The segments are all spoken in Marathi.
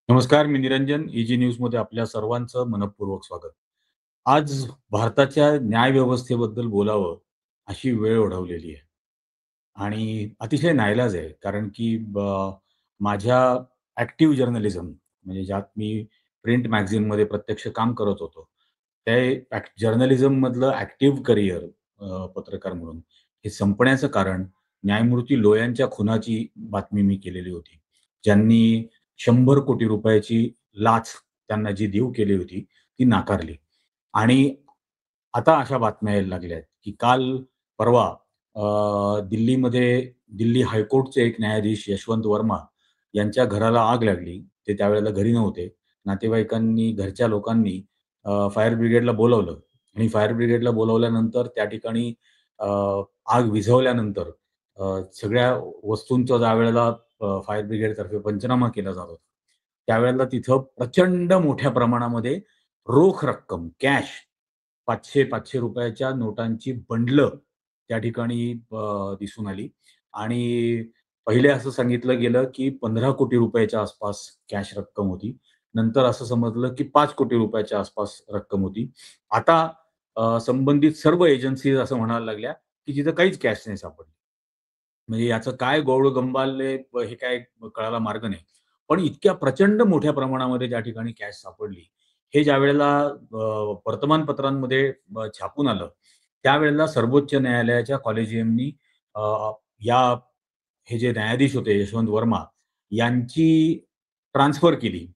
नमस्कार, मी निरंजन. ईजी न्यूजमध्ये आपल्या सर्वांचं मनःपूर्वक स्वागत. आज भारताच्या न्यायव्यवस्थेबद्दल बोलावं, अशी वेळ ओढवलेली आहे आणि अतिशय नाईलाज आहे. कारण की माझ्या ॲक्टिव्ह जर्नलिझम म्हणजे ज्यात मी प्रिंट मॅगझिनमध्ये प्रत्यक्ष काम करत होतो. ते जर्नलिझममधलं ॲक्टिव्ह करियर पत्रकार म्हणून हे संपण्याचं कारण न्यायमूर्ती लोयांच्या खुनाची बातमी मी केलेली होती. ज्यांनी 100 कोटी रुपयाची लाच त्यांना जी देऊ केली होती, ती नाकारली. आणि आता अशा बातम्या यायला लागल्या आहेत, की काल परवा दिल्लीमध्ये दिल्ली हायकोर्टचे एक न्यायाधीश यशवंत वर्मा यांच्या घराला आग लागली. ते त्यावेळेला घरी नव्हते. नातेवाईकांनी, घरच्या लोकांनी फायर ब्रिगेडला बोलावलं आणि फायर ब्रिगेडला बोलावल्यानंतर त्या ठिकाणी अ, आग विझवल्यानंतर सगळ्या वस्तूंचा ज्यावेळेला फायर ब्रिगेडतर्फे पंचनामा केला जात होता. त्यावेळेला तिथं प्रचंड मोठ्या प्रमाणामध्ये रोख रक्कम, कॅश ₹500-500 च्या नोटांची बंडलं त्या ठिकाणी दिसून आली आणि पहिले असं सांगितलं गेलं, की 15 कोटी रुपयाच्या आसपास कॅश रक्कम होती. नंतर असं समजलं, की 5 कोटी रुपयाच्या आसपास रक्कम होती. आता संबंधित सर्व एजन्सीज असं म्हणायला लागल्या, की तिथं काहीच कॅश नाही सापडली. म्हणजे याचं काय गौडगंबालने हे काय कळायला मार्ग नाही. पण इतक्या प्रचंड मोठ्या प्रमाणामध्ये ज्या ठिकाणी कॅश सापडली, हे ज्यावेळेला वर्तमानपत्रांमध्ये छापून आलं, त्यावेळेला सर्वोच्च न्यायालयाच्या कॉलेजियमनी अ, या हे जे न्यायाधीश होते यशवंत वर्मा यांची ट्रान्सफर केली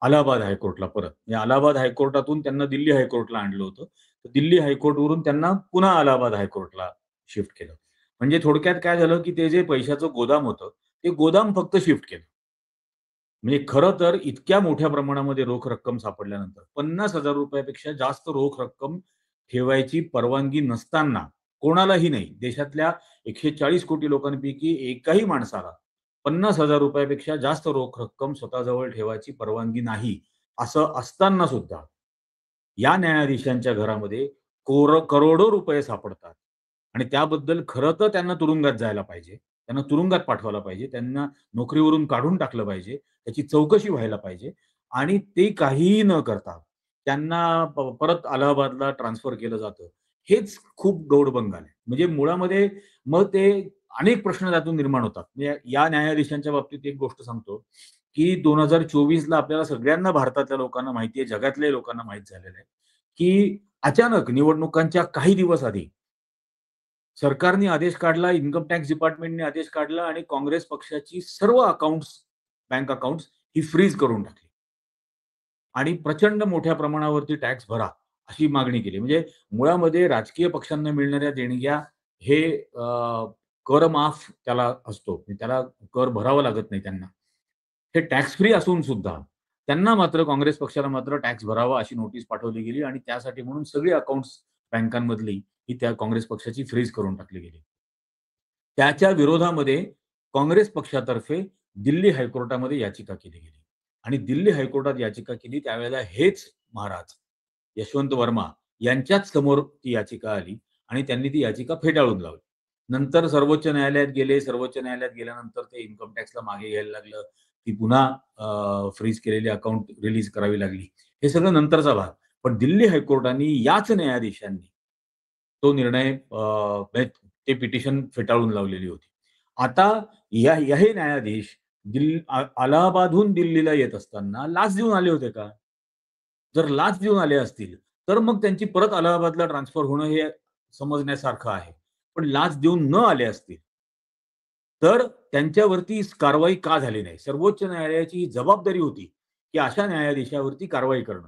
अलाहाबाद हायकोर्टला परत. म्हणजे अलाहाबाद हायकोर्टातून त्यांना दिल्ली हायकोर्टला आणलं होतं. तर दिल्ली हायकोर्टवरून त्यांना पुन्हा अलाहाबाद हायकोर्टला शिफ्ट केलं. म्हणजे थोडक्यात काय झालं, की ते जे पैशाचं गोदाम होतं, ते गोदाम फक्त शिफ्ट केलं. म्हणजे खरं तर इतक्या मोठ्या प्रमाणामध्ये रोख रक्कम सापडल्यानंतर ₹50,000 पेक्षा जास्त रोख रक्कम ठेवायची परवानगी नसताना कोणालाही नाही, देशातल्या 140 कोटी लोकांपैकी एकाही माणसाला ₹50,000 पेक्षा जास्त रोख रक्कम स्वतःजवळ ठेवायची परवानगी नाही, असं असताना सुद्धा या न्यायाधीशांच्या घरामध्ये करोडो रुपये सापडतात आणि त्याबद्दल खरं तर त्यांना तुरुंगात जायला पाहिजे. त्यांना तुरुंगात पाठवायला पाहिजे. त्यांना नोकरीवरून काढून टाकलं पाहिजे. त्याची चौकशी व्हायला पाहिजे आणि ते काहीही न करता त्यांना परत अलाहाबादला ट्रान्सफर केलं जातं. हेच खूप गौडबंगाल आहे. म्हणजे मुळामध्ये मग ते अनेक प्रश्न त्यातून निर्माण होतात. म्हणजे या न्यायाधीशांच्या बाबतीत एक गोष्ट सांगतो, की 2024ला आपल्याला सगळ्यांना भारतातल्या लोकांना माहिती आहे, जगातल्याही लोकांना माहीत झालेलं आहे, की अचानक निवडणुकांच्या काही दिवस आधी सरकारने आदेश काढला, इन्कम टॅक्स डिपार्टमेंटने आदेश काढला आणि काँग्रेस पक्षाची सर्व अकाउंट्स, बँक अकाउंट्स ही फ्रीज करून टाकली आणि प्रचंड मोठ्या प्रमाणावरती टॅक्स भरा, अशी मागणी केली. म्हणजे मुळामध्ये राजकीय पक्षांना मिळणाऱ्या देणग्या हे कर माफ त्याला असतो. म्हणजे त्याला कर भरावा लागत नाही त्यांना. हे टॅक्स फ्री असून सुद्धा त्यांना मात्र काँग्रेस पक्षाला मात्र टॅक्स भरावा अशी नोटीस पाठवली गेली आणि त्यासाठी म्हणून सगळी अकाउंट्स बँकांमधली ही त्या काँग्रेस पक्षाची फ्रीज करून टाकली गेली. त्याच्या विरोधामध्ये काँग्रेस पक्षातर्फे दिल्ली हायकोर्टामध्ये याचिका केली गेली आणि दिल्ली हायकोर्टात याचिका केली त्यावेळेला हेच महाराज यशवंत वर्मा यांच्याच समोर ती याचिका आली आणि त्यांनी ती याचिका फेटाळून लावली. नंतर सर्वोच्च न्यायालयात गेले. सर्वोच्च न्यायालयात गेल्यानंतर ते इन्कम टॅक्सला मागे घ्यायला लागलं. ती पुन्हा फ्रीज केलेली अकाउंट रिलीज करावी लागली. हे सगळं नंतरचा भाग. पण दिल्ली हायकोर्टाने याच न्यायाधीशांनी तो निर्णय म्हणजे ते पिटिशन फेटाळून लावलेली होती. आता हे न्यायाधीश अलाहाबादहून दिल्लीला येत असताना लाच देऊन आले होते का? जर लाच देऊन आले असतील, तर मग त्यांची परत अलाहाबादला ट्रान्सफर होणं हे समजण्यासारखं आहे. पण लाच देऊन न आले असतील, तर त्यांच्यावरती कारवाई का झाली नाही? सर्वोच्च न्यायालयाची ही जबाबदारी होती, की अशा न्यायाधीशावरती कारवाई करणं.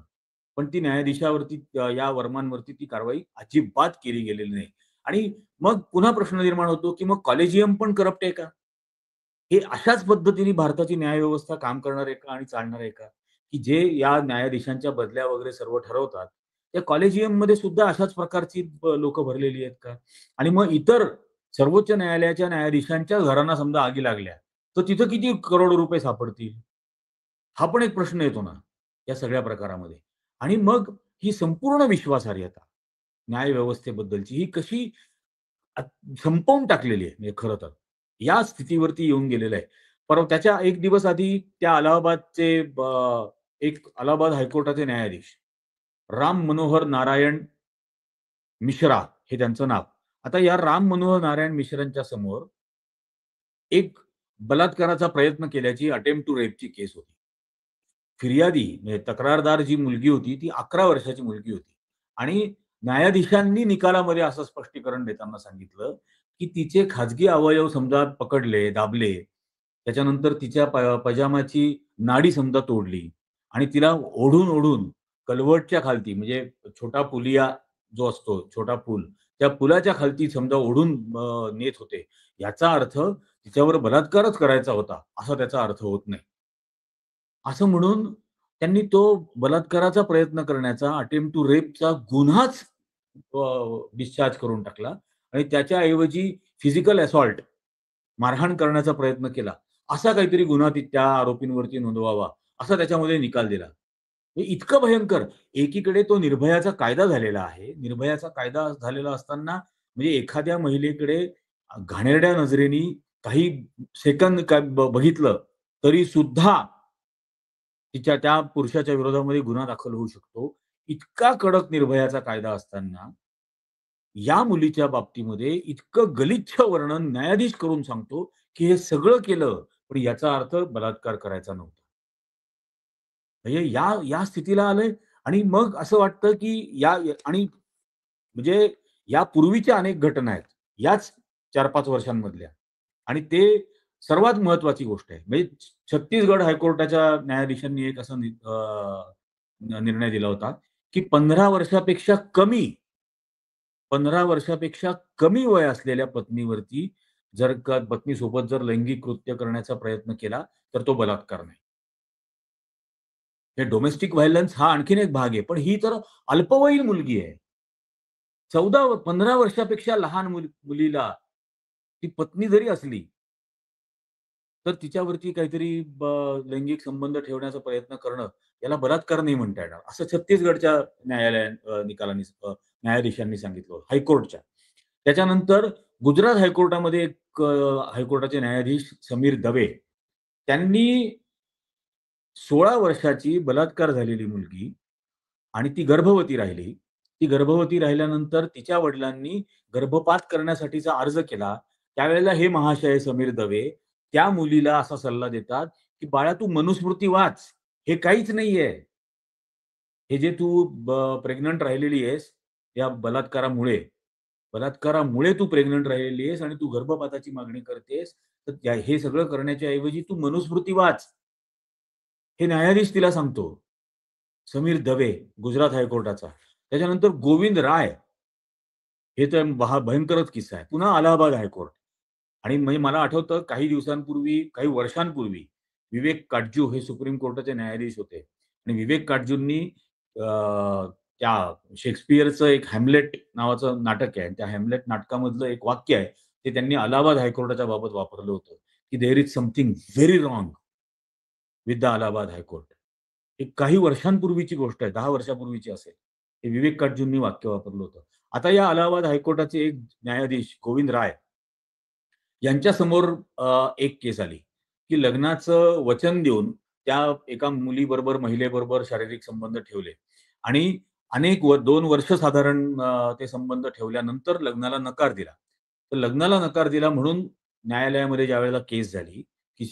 पण ती न्यायाधीशावरती या वर्मांवरती ती कारवाई अजिबात केली गेलेली नाही. आणि मग पुन्हा प्रश्न निर्माण होतो, की मग कॉलेजियम पण करप्ट आहे का? हे अशाच पद्धतीने भारताची न्यायव्यवस्था काम करणार आहे का आणि चालणार आहे का? की जे या न्यायाधीशांच्या बदल्या वगैरे सर्व ठरवतात, त्या कॉलेजियममध्ये सुद्धा अशाच प्रकारची लोकं भरलेली आहेत का? आणि मग इतर सर्वोच्च न्यायालयाच्या न्यायाधीशांच्या घरांना समजा आगी लागल्या, तर तिथं किती करोडो रुपये सापडतील? हा पण एक प्रश्न येतो ना, या सगळ्या प्रकारामध्ये. आणि मग ही संपूर्ण विश्वासार्हता न्यायव्यवस्थेबद्दलची ही कशी अ, संपवून टाकलेली आहे म्हणजे खरं तर. या स्थितीवरती येऊन गेलेलं आहे. परवा त्याच्या 1 दिवस आधी त्या अलाहाबादचे एक अलाहाबाद हायकोर्टाचे न्यायाधीश राम मनोहर नारायण मिश्रा हे त्यांचं नाव. आता या राम मनोहर नारायण मिश्रांच्या समोर एक बलात्काराचा प्रयत्न केल्याची अटेम्प्ट टू रेपची केस होती. फिर्यादी म्हणजे तक्रारदार जी मुलगी होती, ती 11 वर्षाची मुलगी होती आणि न्यायाधीशांनी निकालामध्ये असं स्पष्टीकरण देताना सांगितलं, की तिचे खाजगी अवयव समजा पकडले, दाबले, त्याच्यानंतर तिच्या पजामाची नाडी समजा तोडली आणि तिला ओढून-ओढून कल्व्हर्टच्या खालती म्हणजे छोटा पुलिया जो असतो, छोटा पूल, त्या पुलाच्या खालती समजा ओढून नेत होते. याचा अर्थ तिच्यावर बलात्कारच करायचा होता, असा त्याचा अर्थ होत नाही. असं म्हणून त्यांनी तो बलात्काराचा प्रयत्न करण्याचा अटेम्प्ट टू रेपचा गुन्हाच डिस्चार्ज करून टाकला आणि त्याच्याऐवजी फिजिकल असॉल्ट मारहाण करण्याचा प्रयत्न केला. असा काहीतरी गुन्हा त्या आरोपींवरती नोंदवावा, असा त्याच्यामध्ये निकाल दिला. हे इतकं भयंकर. एकीकडे तो निर्भयाचा कायदा झालेला आहे. निर्भयाचा कायदा झालेला असताना म्हणजे एखाद्या महिलेकडे घाणेरड्या नजरेने काही सेकंद बघितलं तरी सुद्धा तिच्या त्या पुरुषाच्या विरोधामध्ये गुन्हा दाखल होऊ शकतो. इतका कडक निर्भयाचा कायदा असताना, या मुलीच्या बाबतीमध्ये इतकं गलिच्छ वर्णन न्यायाधीश करून सांगतो, की हे सगळं केलं, पण याचा अर्थ बलात्कार करायचा नव्हता. म्हणजे या या स्थितीला आलंय आणि मग असं वाटतं, की आणि म्हणजे यापूर्वीच्या अनेक घटना आहेत. याच 4-5 वर्षांमधल्या आणि ते सर्वात महत्त्वाची गोष्ट आहे. म्हणजे छत्तीसगड हायकोर्टाच्या न्यायाधीशांनी एक असा निर्णय दिला होता, की 15 वर्षापेक्षा कमी वय असलेल्या पत्नीवरती जर का पत्नीसोबत जर लैंगिक कृत्य करण्याचा प्रयत्न केला, तर तो बलात्कार नाही. हे डोमेस्टिक व्हायलन्स हा आणखीन एक भाग आहे. पण ही तर अल्पवयीन मुलगी आहे. 15 वर्षापेक्षा लहान मुलीला ती पत्नी जरी असली, तर तिच्यावरती काहीतरी लैंगिक संबंध ठेवण्याचा प्रयत्न करणं, याला बलात्कार नाही म्हणता येणार. असं छत्तीसगडच्या निकालांनी न्यायाधीशांनी सांगितलं हायकोर्टच्या. त्याच्यानंतर गुजरात हायकोर्टामध्ये एक हायकोर्टाचे न्यायाधीश समीर दवे त्यांनी 16 वर्षाची बलात्कार झालेली मुलगी आणि ती गर्भवती राहिली. ती गर्भवती राहिल्यानंतर तिच्या वडिलांनी गर्भपात करण्यासाठीचा अर्ज केला. त्यावेळेला हे महाशय समीर दवे त्या मुलीला असा सल्ला देतात, की "बाळा तू मनुस्मृती वाच. हे काहीच नाहीये. हे जे तू प्रेग्नंट राहिलेली आहेस, या बलात्कारामुळे तू प्रेग्नंट राहिलेली आहेस आणि तू गर्भपाताची मागणी करतेस. तर हे सगळं करण्याच्या ऐवजी तू मनुस्मृती वाच." हे न्यायाधीश तिला सांगतो. समीर दवे, गुजरात हायकोर्टाचा. त्याच्यानंतर गोविंद राय, हे तर भयंकरच किस्सा आहे. पुन्हा अलाहाबाद हायकोर्ट आणि म्हणजे मला आठवतं काही दिवसांपूर्वी, काही वर्षांपूर्वी विवेक काटजू हे सुप्रीम कोर्टाचे न्यायाधीश होते आणि विवेक काटजूंनी त्या शेक्सपियरचं एक हॅम्लेट नावाचं नाटक आहे. त्या हॅम्लेट नाटकामधलं एक वाक्य आहे, ते त्यांनी अलाहाबाद हायकोर्टाच्या बाबत वापरलं होतं, की "there is something very wrong with the Allahabad high court." ही काही वर्षांपूर्वीची गोष्ट आहे, 10 वर्षापूर्वीची असेल. हे विवेक काटजूंनी वाक्य वापरलं होतं. आता या अलाहाबाद हायकोर्टाचे एक न्यायाधीश गोविंद राय यांच्यासमोर एक केस आली, की लग्नाचं वचन देऊन त्या एका मुलीबरोबर, महिलेबरोबर शारीरिक संबंध ठेवले आणि 2 वर्ष साधारण ते संबंध ठेवल्यानंतर लग्नाला नकार दिला. तर लग्नाला नकार दिला म्हणून न्यायालयामध्ये ज्यावेळेला केस झाली, की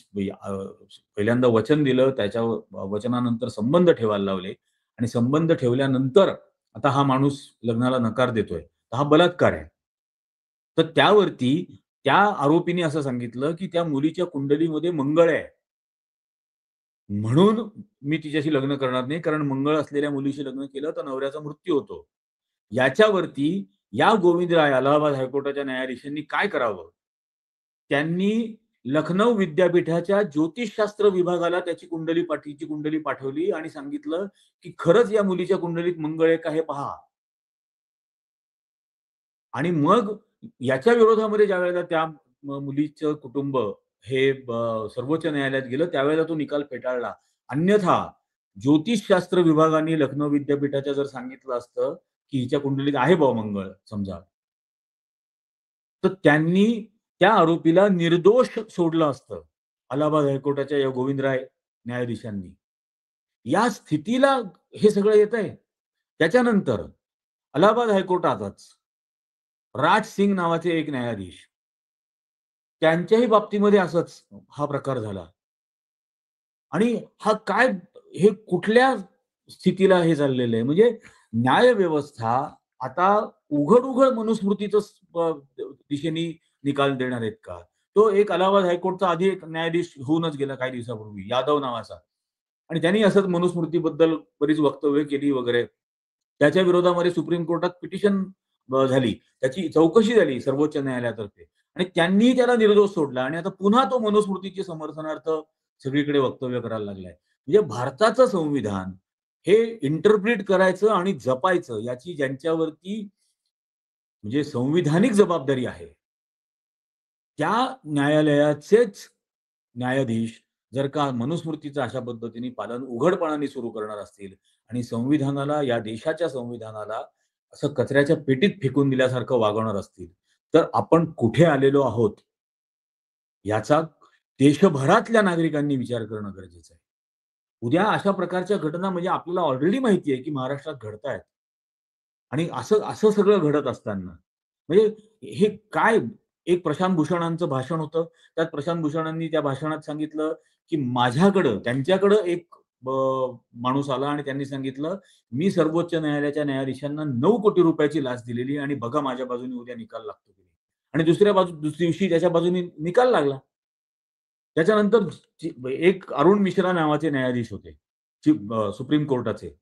पहिल्यांदा वचन दिलं, त्याच्या वचनानंतर संबंध ठेवायला लावले आणि संबंध ठेवल्यानंतर आता हा माणूस लग्नाला नकार देतोय. तर हा बलात्कार आहे. तर त्यावरती त्या आरोपीने असं सांगितलं, की त्या मुलीच्या कुंडलीमध्ये मंगळ आहे. म्हणून मी तिच्याशी लग्न करणार नाही, कारण मंगळ असलेल्या मुलीशी लग्न केलं तर नवऱ्याचा मृत्यू होतो. याच्यावरती या गोविंद राय अलाहाबाद हायकोर्टाच्या न्यायाधीशांनी काय करावं? त्यांनी लखनौ विद्यापीठाच्या ज्योतिषशास्त्र विभागाला तिची कुंडली पाठवली आणि सांगितलं, की खरंच या मुलीच्या कुंडलीत मंगळ आहे का हे पहा. आणि मग याच्या विरोधामध्ये ज्यावेळेला त्या मुलीचं कुटुंब हे सर्वोच्च न्यायालयात गेलं, त्यावेळेला तो निकाल फेटाळला. अन्यथा ज्योतिषशास्त्र विभागाने लखनौ विद्यापीठाच्या जर सांगितलं असतं, की हिच्या कुंडलीत आहे बुवा मंगळ समजा, तर त्यांनी त्या आरोपीला निर्दोष सोडलं असतं. अलाहाबाद हायकोर्टाच्या या गोविंदराय न्यायाधीशांनी. या स्थितीला हे सगळं येतंय. त्याच्यानंतर अलाहाबाद हायकोर्टातच राज सिंग नावाचे एक न्यायाधीश, त्यांच्याही बाबतीमध्ये असंच हा प्रकार झाला. आणि हा काय हे कुठल्या स्थितीला हे चाललेलं आहे? म्हणजे न्यायव्यवस्था आता उघड-उघड मनुस्मृतीचंच दिशेने निकाल देणार आहेत का? तो एक अलाहाबाद हायकोर्टचा आधी एक न्यायाधीश होऊनच गेला काही दिवसापूर्वी, यादव नावाचा. आणि त्यांनी असंच मनुस्मृतीबद्दल बरीच वक्तव्य केली वगैरे. त्याच्या विरोधामध्ये सुप्रीम कोर्टात पिटिशन झाली. त्याची चौकशी झाली सर्वोच्च न्यायालयातर्फे आणि त्यांनी त्याला निर्दोष सोडला आणि आता पुन्हा तो मनुस्मृतीच्या समर्थनार्थ सगळीकडे वक्तव्य करायला लागलाय. म्हणजे भारताचं संविधान हे इंटरप्रिट करायचं आणि जपायचं याची ज्यांच्यावरती म्हणजे संविधानिक जबाबदारी आहे, त्या न्यायालयाचेच न्यायाधीश जर का मनुस्मृतीचं अशा पद्धतीने पालन उघडपणाने सुरू करणार असतील आणि संविधानाला, या देशाच्या संविधानाला असं कचऱ्याच्या पेटीत फेकून दिल्यासारखं वागवणार असतील, तर आपण कुठे आलेलो आहोत, याचा देशभरातल्या नागरिकांनी विचार करणं गरजेचं आहे. उद्या अशा प्रकारच्या घटना म्हणजे आपल्याला ऑलरेडी माहिती आहे, की महाराष्ट्रात घडतायत. आणि असं असं सगळं घडत असताना, म्हणजे हे काय एक प्रशांत भूषणांचं भाषण होतं. त्यात प्रशांत भूषणांनी त्या भाषणात सांगितलं, की माझ्याकडं त्यांच्याकडं एक माणूस आला आणि त्यांनी सांगितलं, "मी सर्वोच्च न्यायालयाच्या न्यायाधीशांना 9 कोटी रुपयाची लाच दिलेली आणि बघा माझ्या बाजूने उद्या निकाल लागतो की नाही." आणि दुसऱ्या दिवशी त्याच्या बाजूने निकाल लागला. त्याच्यानंतर एक अरुण मिश्रा नावाचे न्यायाधीश होते. सुप्रीम कोर्टाचे.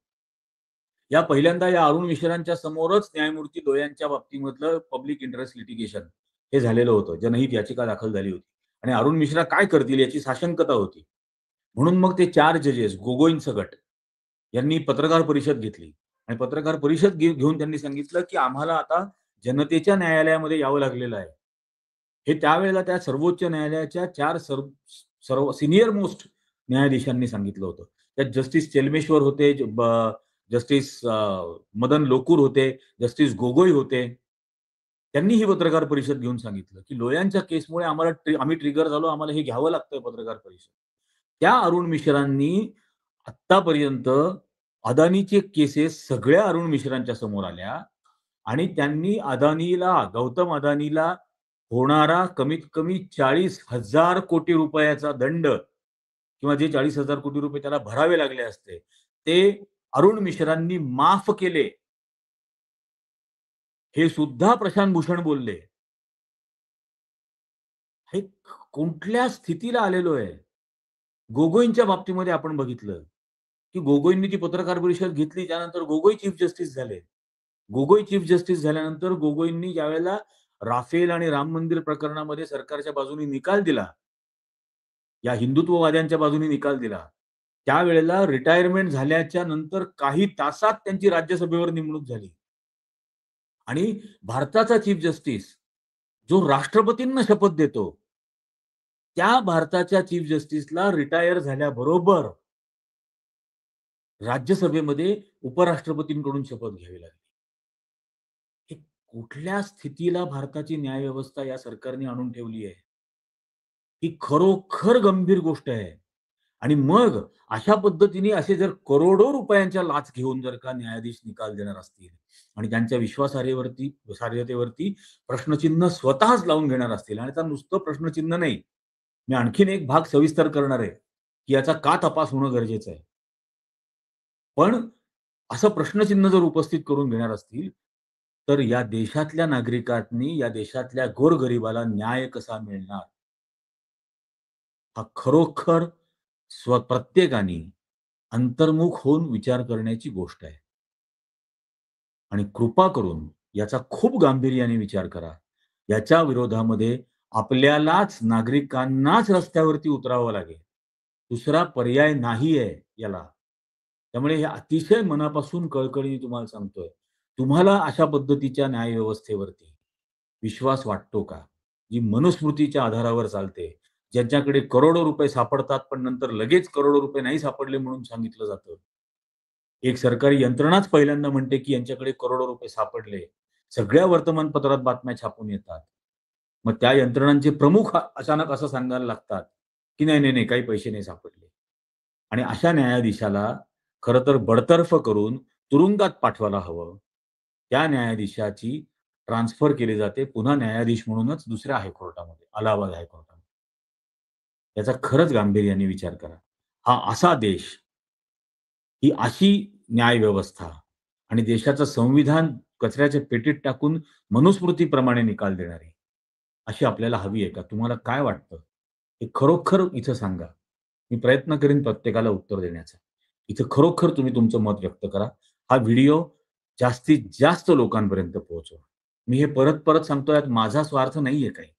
या पहिल्यांदा या अरुण मिश्रांच्या समोरच न्यायमूर्ती लोयांच्या बाबतीमधलं पब्लिक इंटरेस्ट लिटिगेशन हे झालेलं होतं. जनहित याचिका दाखल झाली होती. आणि अरुण मिश्रा काय करतील याची साशंकता होती. म्हणून मग ते 4 जजेस गोगोईंचं गट यांनी पत्रकार परिषद घेतली आणि पत्रकार परिषद घेऊन त्यांनी सांगितलं, की आम्हाला आता जनतेच्या न्यायालयामध्ये यावं लागलेलं आहे. हे त्यावेळेला त्या सर्वोच्च न्यायालयाच्या 4 सर्व सीनियर मोस्ट न्यायाधीशांनी सांगितलं होतं. त्यात जस्टिस चेलमेश्वर होते, जस्टिस मदन लोकूर होते, जस्टिस गोगोई होते. त्यांनी ही पत्रकार परिषद घेऊन सांगितलं, की लोयांच्या केसमुळे आम्हाला आम्ही ट्रिगर झालो, आम्हाला हे घ्यावं लागतंय पत्रकार परिषद. त्या अरुण मिश्रांनी आत्तापर्यंत अदानीचे केसेस सगळ्या अरुण मिश्रांच्या समोर आल्या आणि त्यांनी गौतम अदानीला होणारा कमीत कमी 40,000 कोटी रुपयाचा दंड किंवा जे 40,000 कोटी रुपये त्याला भरावे लागले असते, ते अरुण मिश्रांनी माफ केले. हे सुद्धा प्रशांत भूषण बोलले. हे कुठल्या स्थितीला आलेलो आहे? गोगोईंच्या बाबतीमध्ये आपण बघितलं, की गोगोईंनी ती पत्रकार परिषद घेतली. त्यानंतर गोगोई चीफ जस्टिस झाले. गोगोई चीफ जस्टिस झाल्यानंतर गोगोईंनी ज्यावेळेला राफेल आणि राम मंदिर प्रकरणामध्ये सरकारच्या बाजूने निकाल दिला, या हिंदुत्ववाद्यांच्या बाजूने निकाल दिला. त्यावेळेला रिटायरमेंट झाल्याच्या नंतर काही तासात त्यांची राज्यसभेवर नेमणूक झाली. आणि भारताचा चीफ जस्टिस जो राष्ट्रपतींना शपथ देतो, त्या भारताच्या चीफ जस्टिसला रिटायर झाल्याबरोबर राज्यसभेमध्ये उपराष्ट्रपतींकडून शपथ घ्यावी लागली. हे कुठल्या स्थितीला भारताची न्यायव्यवस्था या सरकारने आणून ठेवली आहे? ही खरोखर गंभीर गोष्ट आहे. आणि मग अशा पद्धतीने असे जर करोडो रुपयांच्या लाच घेऊन जर का न्यायाधीश निकाल देणार असतील आणि त्यांच्या विश्वासार्हतेवरती प्रश्नचिन्ह स्वतःच लावून घेणार असतील आणि आता नुसतं प्रश्नचिन्ह नाही. मी आणखीन एक भाग सविस्तर करणार आहे, की याचा का तपास होणं गरजेचं आहे. पण असं प्रश्नचिन्ह जर उपस्थित करून घेणार असतील, तर या देशातल्या नागरिकांनी, या देशातल्या गोरगरिबाला न्याय कसा मिळणार? हा खरोखर प्रत्येकाने अंतर्मुख होऊन विचार करण्याची गोष्ट आहे. आणि कृपा करून याचा खूप गांभीर्याने विचार करा. याच्या विरोधामध्ये आपल्यालाच, नागरिकांनाच रस्त्यावरती उतरावं लागेल. दुसरा पर्याय नाही आहे याला. त्यामुळे हे अतिशय मनापासून कळकळीने तुम्हाला सांगतोय. तुम्हाला अशा पद्धतीच्या न्यायव्यवस्थेवरती विश्वास वाटतो का? जी मनुस्मृतीच्या आधारावर चालते. ज्यांच्याकडे करोडो रुपये सापडतात, पण नंतर लगेच करोडो रुपये नाही सापडले म्हणून सांगितलं जातं. एक सरकारी यंत्रणाच पहिल्यांदा म्हणते, की यांच्याकडे करोडो रुपये सापडले. सगळ्या वर्तमानपत्रात बातम्या छापून येतात. मग त्या यंत्रणांचे प्रमुख अचानक असं सांगायला लागतात. की नाही, नाही, नाही काही पैसे नाही सापडले. आणि अशा न्यायाधीशाला खरं तर बडतर्फ करून तुरुंगात पाठवायला हवं. त्या न्यायाधीशाची ट्रान्सफर केली जाते पुन्हा न्यायाधीश म्हणूनच दुसऱ्या हायकोर्टामध्ये, अलाहाबाद हायकोर्टामध्ये. याचा खरंच गांभीर्याने विचार करा. हा असा देश, ही अशी न्यायव्यवस्था आणि देशाचं संविधान कचऱ्याच्या पेटीत टाकून मनुस्मृतीप्रमाणे निकाल देणारी, अशी आपल्याला हवी आहे का? तुम्हाला काय वाटतं? हे खरोखर इथं सांगा. मी प्रयत्न करीन प्रत्येकाला उत्तर देण्याचा. इथं खरोखर तुम्ही तुमचं मत व्यक्त करा. हा व्हिडिओ जास्तीत जास्त लोकांपर्यंत पोहोचवा. मी हे परत-परत सांगतोय, यात माझा स्वार्थ नाहीये काही.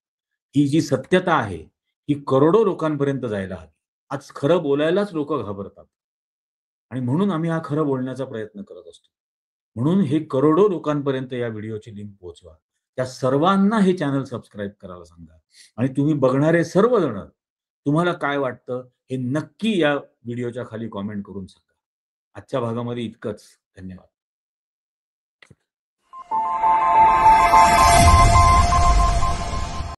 ही जी सत्यता आहे, ही करोडो लोकांपर्यंत जायला हवी. आज खरं बोलायलाच लोकं घाबरतात आणि म्हणून आम्ही हा खरं बोलण्याचा प्रयत्न करत असतो. म्हणून हे करोडो लोकांपर्यंत या व्हिडिओची लिंक पोहोचवा. त्या सर्वांना हे चॅनल सबस्क्राईब करायला सांगा आणि तुम्ही बघणारे सर्वजण तुम्हाला काय वाटतं हे नक्की या व्हिडिओच्या खाली कमेंट करून सांगा. आजच्या भागामध्ये इतकंच. धन्यवाद.